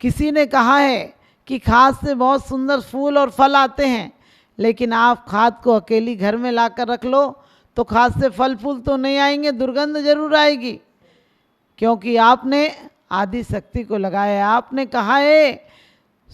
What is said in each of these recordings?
किसी ने कहा है कि खाद से बहुत सुंदर फूल और फल आते हैं, लेकिन आप खाद को अकेली घर में लाकर रख लो तो खाद से फल फूल तो नहीं आएंगे, दुर्गंध जरूर आएगी, क्योंकि आपने आदि शक्ति को लगाया। आपने कहा है,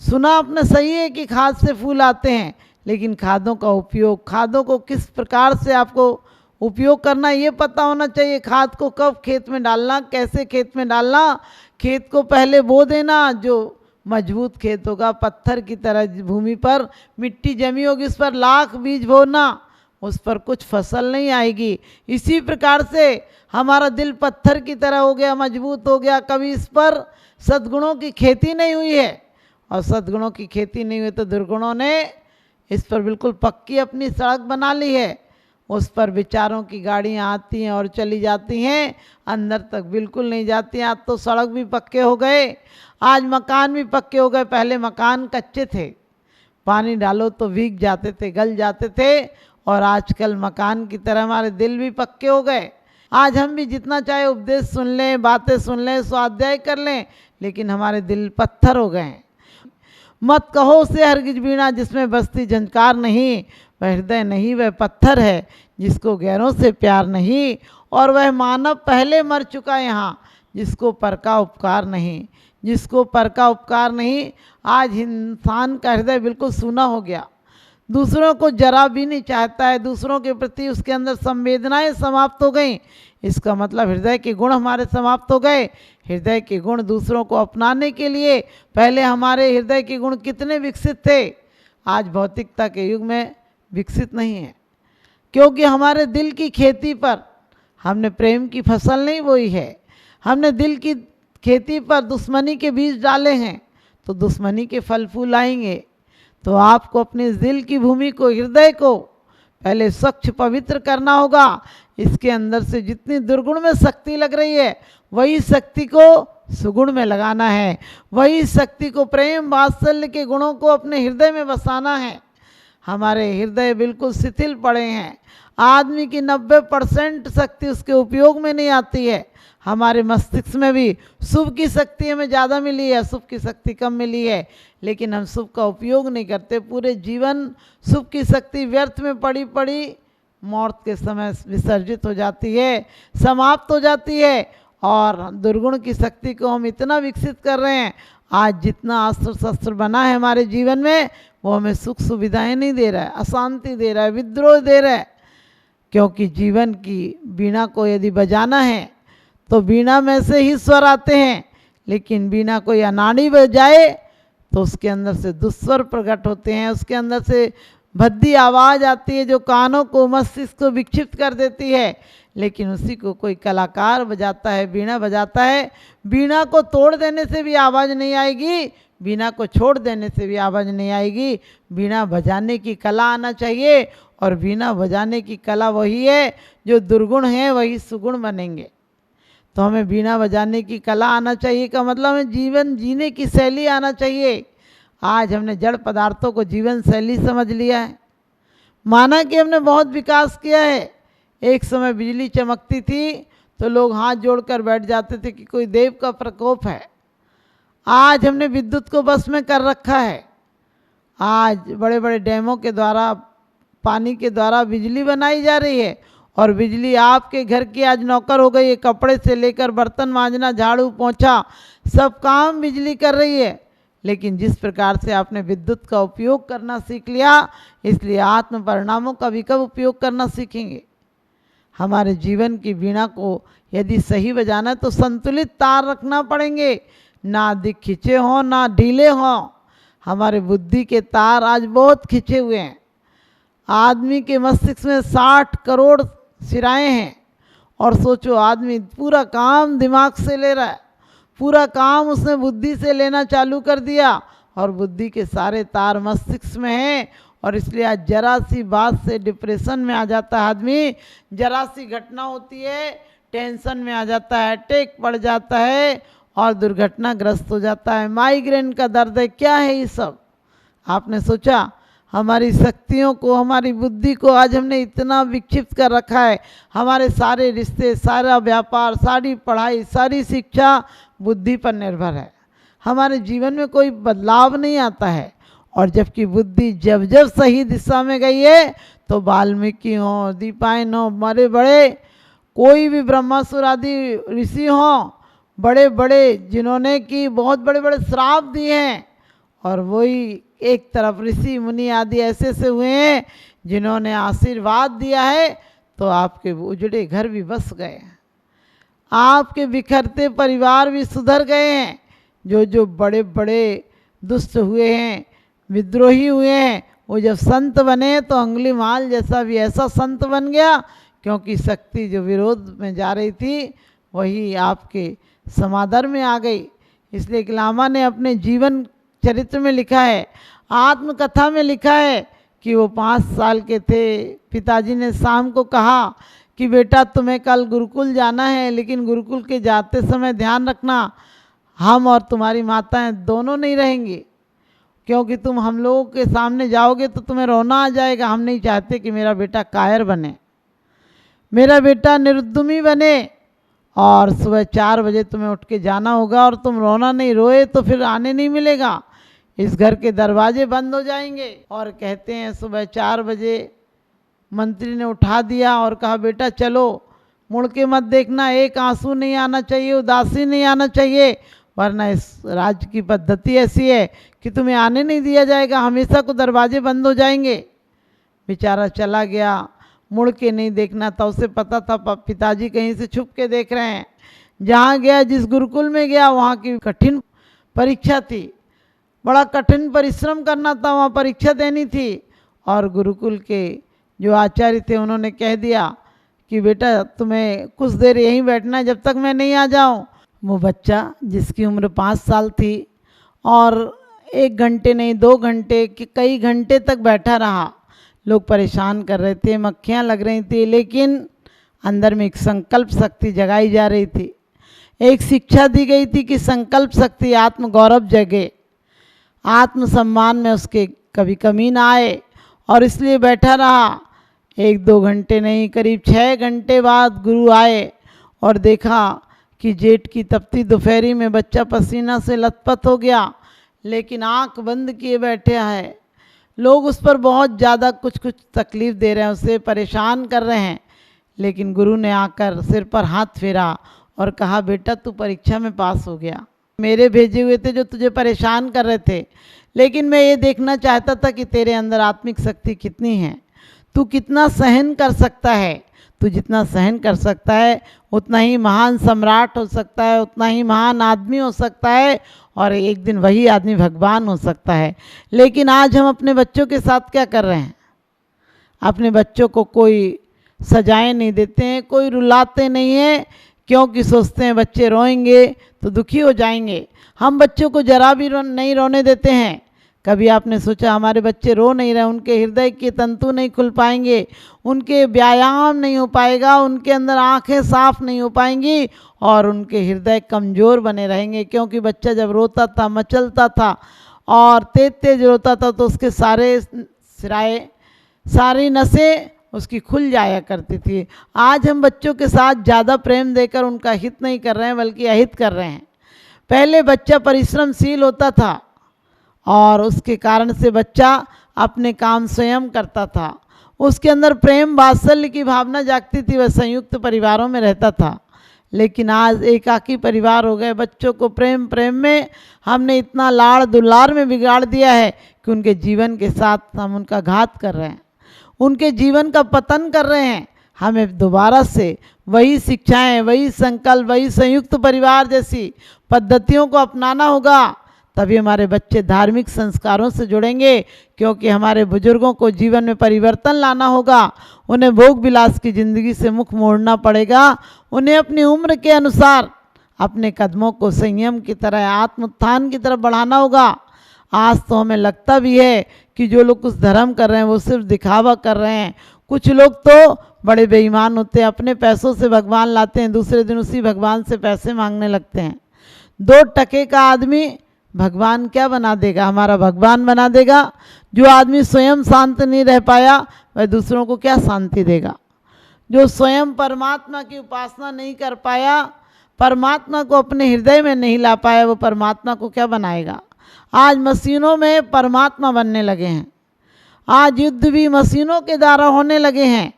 सुना आपने सही है कि खाद से फूल आते हैं, लेकिन खादों का उपयोग, खादों को किस प्रकार से आपको उपयोग करना ये पता होना चाहिए। खाद को कब खेत में डालना, कैसे खेत में डालना। खेत को पहले बो देना, जो मजबूत खेत होगा, पत्थर की तरह भूमि पर मिट्टी जमी होगी, उस पर लाख बीज बोना, उस पर कुछ फसल नहीं आएगी। इसी प्रकार से हमारा दिल पत्थर की तरह हो गया, मजबूत हो गया, कभी इस पर सद्गुणों की खेती नहीं हुई है, और सद्गुणों की खेती नहीं हुई तो दुर्गुणों ने इस पर बिल्कुल पक्की अपनी सड़क बना ली है। उस पर विचारों की गाड़ियाँ आती हैं और चली जाती हैं, अंदर तक बिल्कुल नहीं जाती। आज तो सड़क भी पक्के हो गए, आज मकान भी पक्के हो गए। पहले मकान कच्चे थे, पानी डालो तो भीग जाते थे, गल जाते थे, और आजकल मकान की तरह हमारे दिल भी पक्के हो गए। आज हम भी जितना चाहे उपदेश सुन लें, बातें सुन लें, स्वाध्याय कर लें, लेकिन हमारे दिल पत्थर हो गए हैं। मत कहो उसे हरगिज वीणा जिसमें बजती झंकार नहीं, वह हृदय नहीं वह पत्थर है जिसको गैरों से प्यार नहीं, और वह मानव पहले मर चुका यहाँ जिसको पर का उपकार नहीं, जिसको पर का उपकार नहीं। आज इंसान का हृदय बिल्कुल सूना हो गया, दूसरों को जरा भी नहीं चाहता है, दूसरों के प्रति उसके अंदर संवेदनाएं समाप्त हो गई। इसका मतलब हृदय के गुण हमारे समाप्त हो गए। हृदय के गुण दूसरों को अपनाने के लिए, पहले हमारे हृदय के गुण कितने विकसित थे, आज भौतिकता के युग में विकसित नहीं है, क्योंकि हमारे दिल की खेती पर हमने प्रेम की फसल नहीं बोई है। हमने दिल की खेती पर दुश्मनी के बीज डाले हैं, तो दुश्मनी के फल फूल आएंगे। तो आपको अपने दिल की भूमि को, हृदय को पहले स्वच्छ पवित्र करना होगा। इसके अंदर से जितनी दुर्गुण में शक्ति लग रही है, वही शक्ति को सुगुण में लगाना है, वही शक्ति को, प्रेम वात्सल्य के गुणों को अपने हृदय में बसाना है। हमारे हृदय बिल्कुल शिथिल पड़े हैं, आदमी की 90% शक्ति उसके उपयोग में नहीं आती है। हमारे मस्तिष्क में भी शुभ की शक्ति हमें ज़्यादा मिली है, शुभ की शक्ति कम मिली है, लेकिन हम शुभ का उपयोग नहीं करते। पूरे जीवन शुभ की शक्ति व्यर्थ में पड़ी पड़ी मौत के समय विसर्जित हो जाती है, समाप्त हो जाती है। और दुर्गुण की शक्ति को हम इतना विकसित कर रहे हैं, आज जितना अस्त्र शस्त्र बना है हमारे जीवन में, वो हमें सुख सुविधाएं नहीं दे रहा है, अशांति दे रहा है, विद्रोह दे रहा है। क्योंकि जीवन की वीणा को यदि बजाना है तो वीणा में से ही स्वर आते हैं, लेकिन वीणा कोई अनाड़ी बजाए तो उसके अंदर से दुस्वर प्रकट होते हैं, उसके अंदर से भद्दी आवाज़ आती है जो कानों को, मस्तिष्क को विक्षिप्त कर देती है। लेकिन उसी को कोई कलाकार बजाता है, वीणा बजाता है, वीणा को तोड़ देने से भी आवाज़ नहीं आएगी, वीणा को छोड़ देने से भी आवाज़ नहीं आएगी। वीणा बजाने की कला आना चाहिए, और वीणा बजाने की कला वही है, जो दुर्गुण है वही सुगुण बनेंगे। तो हमें वीणा बजाने की कला आना चाहिए का मतलब हमें जीवन जीने की शैली आना चाहिए। आज हमने जड़ पदार्थों को जीवन शैली समझ लिया है, माना कि हमने बहुत विकास किया है। एक समय बिजली चमकती थी तो लोग हाथ जोड़कर बैठ जाते थे कि कोई देव का प्रकोप है। आज हमने विद्युत को बस में कर रखा है। आज बड़े बड़े डैमों के द्वारा, पानी के द्वारा बिजली बनाई जा रही है, और बिजली आपके घर की आज नौकर हो गई है। कपड़े से लेकर बर्तन मांजना, झाड़ू पोंछा, सब काम बिजली कर रही है। लेकिन जिस प्रकार से आपने विद्युत का उपयोग करना सीख लिया, इसलिए आत्म परिणामों का भी कब उपयोग करना सीखेंगे। हमारे जीवन की वीणा को यदि सही बजाना है तो संतुलित तार रखना पड़ेंगे, ना अधिक खिंचे हों ना ढीले हों। हमारे बुद्धि के तार आज बहुत खिंचे हुए हैं। आदमी के मस्तिष्क में 60 करोड़ सिराएं हैं, और सोचो आदमी पूरा काम दिमाग से ले रहा है, पूरा काम उसने बुद्धि से लेना चालू कर दिया, और बुद्धि के सारे तार मस्तिष्क में हैं। और इसलिए आज जरा सी बात से डिप्रेशन में आ जाता है आदमी, जरा सी घटना होती है टेंशन में आ जाता है, अटैक पड़ जाता है और दुर्घटनाग्रस्त हो जाता है। माइग्रेन का दर्द है, क्या है ये सब? आपने सोचा हमारी शक्तियों को, हमारी बुद्धि को आज हमने इतना विक्षिप्त कर रखा है। हमारे सारे रिश्ते, सारा व्यापार, सारी पढ़ाई, सारी शिक्षा बुद्धि पर निर्भर है। हमारे जीवन में कोई बदलाव नहीं आता है। और जबकि बुद्धि जब जब सही दिशा में गई है तो वाल्मीकि हों, दीपायन हों, बड़े बड़े कोई भी ब्रह्मासुर आदि ऋषि हों, बड़े बड़े जिन्होंने कि बहुत बड़े बड़े श्राप दिए हैं, और वही एक तरफ ऋषि मुनि आदि ऐसे से हुए हैं जिन्होंने आशीर्वाद दिया है, तो आपके उजड़े घर भी बस गए, आपके बिखरते परिवार भी सुधर गए हैं। जो जो बड़े बड़े दुष्ट हुए हैं, विद्रोही हुए हैं, वो जब संत बने तो अंगुलीमाल जैसा भी ऐसा संत बन गया, क्योंकि शक्ति जो विरोध में जा रही थी वही आपके समादर में आ गई। इसलिए कलामा ने अपने जीवन चरित्र में लिखा है, आत्मकथा में लिखा है कि वो 5 साल के थे, पिताजी ने शाम को कहा कि बेटा तुम्हें कल गुरुकुल जाना है, लेकिन गुरुकुल के जाते समय ध्यान रखना हम और तुम्हारी माताएं दोनों नहीं रहेंगी, क्योंकि तुम हम लोगों के सामने जाओगे तो तुम्हें रोना आ जाएगा। हम नहीं चाहते कि मेरा बेटा कायर बने, मेरा बेटा निरुद्दमी बने, और सुबह 4 बजे तुम्हें उठ के जाना होगा, और तुम रोना नहीं, रोए तो फिर आने नहीं मिलेगा, इस घर के दरवाजे बंद हो जाएंगे। और कहते हैं सुबह 4 बजे मंत्री ने उठा दिया और कहा बेटा चलो, मुड़ के मत देखना, एक आंसू नहीं आना चाहिए, उदासी नहीं आना चाहिए, वरना इस राज्य की पद्धति ऐसी है कि तुम्हें आने नहीं दिया जाएगा, हमेशा को दरवाजे बंद हो जाएंगे। बेचारा चला गया, मुड़ के नहीं देखना था, उसे पता था पिताजी कहीं से छुप के देख रहे हैं। जहाँ गया, जिस गुरुकुल में गया, वहाँ की कठिन परीक्षा थी, बड़ा कठिन परिश्रम करना था, वहाँ परीक्षा देनी थी। और गुरुकुल के जो आचार्य थे उन्होंने कह दिया कि बेटा तुम्हें कुछ देर यहीं बैठना है जब तक मैं नहीं आ जाऊँ। वो बच्चा जिसकी उम्र 5 साल थी और 1 घंटे नहीं 2 घंटे कई घंटे तक बैठा रहा। लोग परेशान कर रहे थे, मक्खियाँ लग रही थी, लेकिन अंदर में एक संकल्प शक्ति जगाई जा रही थी। एक शिक्षा दी गई थी कि संकल्प शक्ति आत्म गौरव जगे, आत्मसम्मान में उसके कभी कमी ना आए, और इसलिए बैठा रहा। 1-2 घंटे नहीं, करीब 6 घंटे बाद गुरु आए और देखा कि जेठ की तपती दोपहरी में बच्चा पसीना से लथपथ हो गया, लेकिन आंख बंद किए बैठे है। लोग उस पर बहुत ज़्यादा कुछ तकलीफ़ दे रहे हैं, उसे परेशान कर रहे हैं, लेकिन गुरु ने आकर सिर पर हाथ फेरा और कहा बेटा तू परीक्षा में पास हो गया। मेरे भेजे हुए थे जो तुझे परेशान कर रहे थे, लेकिन मैं ये देखना चाहता था कि तेरे अंदर आत्मिक शक्ति कितनी है, तू कितना सहन कर सकता है। तू जितना सहन कर सकता है उतना ही महान सम्राट हो सकता है, उतना ही महान आदमी हो सकता है, और एक दिन वही आदमी भगवान हो सकता है। लेकिन आज हम अपने बच्चों के साथ क्या कर रहे हैं? अपने बच्चों को कोई सजाएं नहीं देते हैं, कोई रुलाते नहीं हैं, क्योंकि सोचते हैं बच्चे रोएंगे तो दुखी हो जाएंगे। हम बच्चों को जरा भी नहीं रोने देते हैं। कभी आपने सोचा हमारे बच्चे रो नहीं रहे, उनके हृदय के तंतु नहीं खुल पाएंगे, उनके व्यायाम नहीं हो पाएगा, उनके अंदर आंखें साफ नहीं हो पाएंगी, और उनके हृदय कमज़ोर बने रहेंगे। क्योंकि बच्चा जब रोता था, मचलता था और तेज तेज रोता था तो उसके सारी नसें उसकी खुल जाया करती थी। आज हम बच्चों के साथ ज़्यादा प्रेम देकर उनका हित नहीं कर रहे हैं, बल्कि अहित कर रहे हैं। पहले बच्चा परिश्रमशील होता था और उसके कारण से बच्चा अपने काम स्वयं करता था, उसके अंदर प्रेम वात्सल्य की भावना जागती थी, वह संयुक्त परिवारों में रहता था। लेकिन आज एकाकी परिवार हो गए। बच्चों को प्रेम में हमने इतना लाड़ दुलार में बिगाड़ दिया है कि उनके जीवन के साथ हम उनका घात कर रहे हैं, उनके जीवन का पतन कर रहे हैं। हमें दोबारा से वही शिक्षाएं, वही संकल्प, वही संयुक्त परिवार जैसी पद्धतियों को अपनाना होगा, तभी हमारे बच्चे धार्मिक संस्कारों से जुड़ेंगे। क्योंकि हमारे बुजुर्गों को जीवन में परिवर्तन लाना होगा, उन्हें भोग विलास की ज़िंदगी से मुख मोड़ना पड़ेगा, उन्हें अपनी उम्र के अनुसार अपने कदमों को संयम की तरह, आत्मोत्थान की तरफ बढ़ाना होगा। आज तो हमें लगता भी है कि जो लोग कुछ धर्म कर रहे हैं वो सिर्फ दिखावा कर रहे हैं। कुछ लोग तो बड़े बेईमान होते हैं, अपने पैसों से भगवान लाते हैं, दूसरे दिन उसी भगवान से पैसे मांगने लगते हैं। 2 टके का आदमी भगवान क्या बना देगा? हमारा भगवान बना देगा। जो आदमी स्वयं शांत नहीं रह पाया वह दूसरों को क्या शांति देगा? जो स्वयं परमात्मा की उपासना नहीं कर पाया परमात्मा को अपने हृदय में नहीं ला पाया, वो परमात्मा को क्या बनाएगा। आज मशीनों में परमात्मा बनने लगे हैं, आज युद्ध भी मशीनों के द्वारा होने लगे हैं।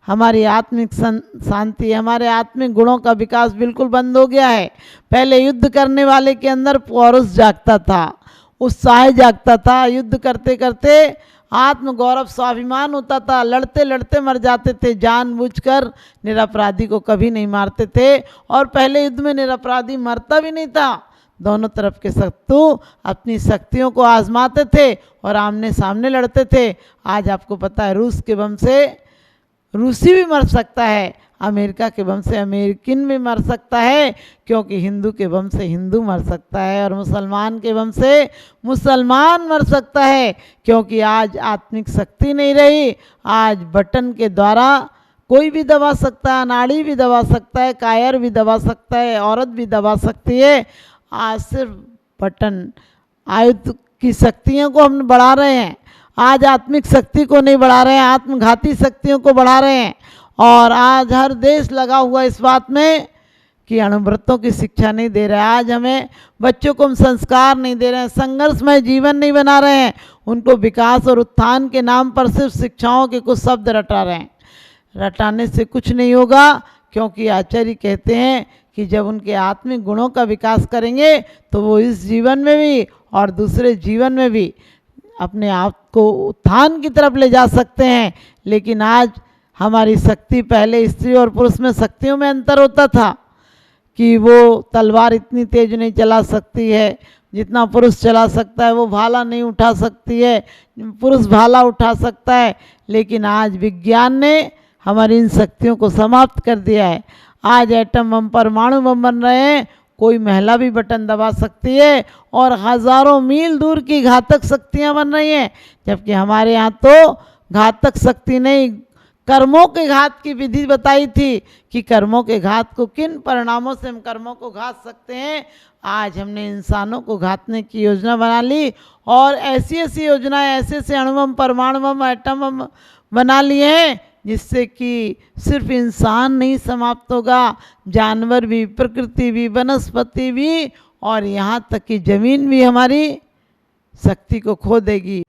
हमारी आत्मिक शांति, हमारे आत्मिक गुणों का विकास बिल्कुल बंद हो गया है। पहले युद्ध करने वाले के अंदर पौरुष जागता था, उत्साह जागता था, युद्ध करते करते आत्म गौरव स्वाभिमान होता था, लड़ते लड़ते मर जाते थे, जानबूझकर निरपराधी को कभी नहीं मारते थे। और पहले युद्ध में निरपराधी मरता भी नहीं था, दोनों तरफ के शत्रु अपनी शक्तियों को आजमाते थे और आमने सामने लड़ते थे। आज आपको पता है रूस के बम से रूसी भी मर सकता है, अमेरिका के बम से अमेरिकन भी मर सकता है, क्योंकि हिंदू के बम से हिंदू मर सकता है और मुसलमान के बम से मुसलमान मर सकता है। क्योंकि आज आत्मिक शक्ति नहीं रही, आज बटन के द्वारा कोई भी दबा सकता है, नाड़ी भी दबा सकता है, कायर भी दबा सकता है, औरत भी दबा सकती है। आज सिर्फ बटन आयुध की शक्तियों को हम बढ़ा रहे हैं, आज आत्मिक शक्ति को नहीं बढ़ा रहे हैं, आत्मघाती शक्तियों को बढ़ा रहे हैं। और आज हर देश लगा हुआ इस बात में कि अणुव्रतों की शिक्षा नहीं दे रहा है। आज हमें बच्चों को हम संस्कार नहीं दे रहे हैं, संघर्षमय जीवन नहीं बना रहे हैं, उनको विकास और उत्थान के नाम पर सिर्फ शिक्षाओं के कुछ शब्द रटा रहे हैं। रटाने से कुछ नहीं होगा, क्योंकि आचार्य कहते हैं कि जब उनके आत्मिक गुणों का विकास करेंगे तो वो इस जीवन में भी और दूसरे जीवन में भी अपने आप को उत्थान की तरफ ले जा सकते हैं। लेकिन आज हमारी शक्ति, पहले स्त्री और पुरुष में शक्तियों में अंतर होता था कि वो तलवार इतनी तेज नहीं चला सकती है जितना पुरुष चला सकता है, वो भाला नहीं उठा सकती है, पुरुष भाला उठा सकता है। लेकिन आज विज्ञान ने हमारी इन शक्तियों को समाप्त कर दिया है। आज एटम बम, परमाणु बम बन रहे हैं, कोई महिला भी बटन दबा सकती है और हजारों मील दूर की घातक शक्तियां बन रही हैं। जबकि हमारे यहाँ तो घातक शक्ति नहीं, कर्मों के घात की विधि बताई थी कि कर्मों के घात को, किन परिणामों से हम कर्मों को घात सकते हैं। आज हमने इंसानों को घातने की योजना बना ली और ऐसी ऐसी योजनाएं, ऐसे ऐसे अणुबम, परमाणु बम, एटम बम बना लिए हैं जिससे कि सिर्फ इंसान नहीं समाप्त होगा, जानवर भी, प्रकृति भी, वनस्पति भी और यहाँ तक कि जमीन भी हमारी शक्ति को खो देगी।